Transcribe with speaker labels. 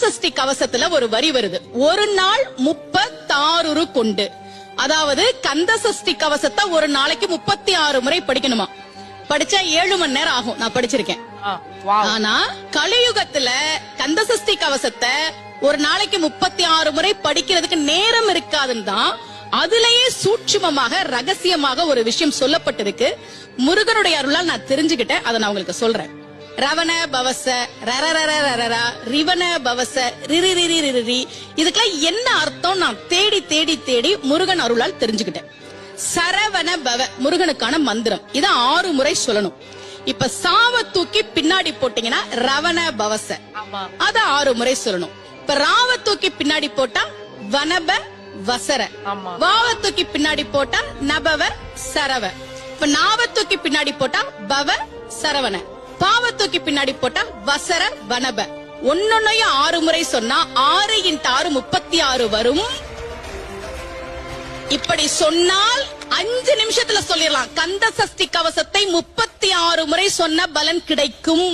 Speaker 1: சஷ்டி கவசத்துல ஒரு வரி வருது, ஒரு நாள் 36 கொண்டு. அதாவது கந்த சஷ்டி கவசத்தை ஒரு நாளைக்கு 36 முறை படிக்கணுமா. படிச்சா 7 மணி நேரம் ஆகும். நான் படிச்சிருக்கேன். ஆனா கலியுகத்துல கந்த சஷ்டி கவசத்தை ஒரு நாளைக்கு 36 முறை படிக்கிறதுக்கு நேரம் இருக்காதுன்னு தான் அதுலயே சூட்சுமமாக ரகசியமாக ஒரு விஷயம் சொல்லப்பட்டிருக்கு. முருகனுடைய அருளால் நான் தெரிஞ்சுக்கிட்டேன். அதை நான் உங்களுக்கு சொல்றேன். ரவண பவச ரரரரரரா ரிவன பவச ரிரிரிரிரிரி, இதுக்கெல்லாம் என்ன அர்த்தம் நான் தேடி தேடி தேடி முருகன் அருளால் தெரிஞ்சுக்கிட்டேன். சரவண பவ முருகனுக்கான மந்திரம். இத 6 முறை சொல்லணும். இப்ப சாவ தூக்கி பின்னாடி போட்டீங்கன்னா ரவண பவச, அத 6 முறை சொல்லணும். இப்ப ராவ தூக்கி பின்னாடி போட்டா வனப வசர, வாவ தூக்கி பின்னாடி போட்டா நபவ சரவ, இப்ப நாவ தூக்கி பின்னாடி போட்டா பவ சரவண, பாவ தூக்கி பின்னாடி போட்டா வசர வனப. ஒன்னொன்னையும் 6 முறை சொன்னா 6 × 6 36 வரும். இப்படி சொன்னால் 5 நிமிஷத்துல சொல்லிடலாம். கந்த சஷ்டி கவசத்தை 36 முறை சொன்ன பலன் கிடைக்கும்.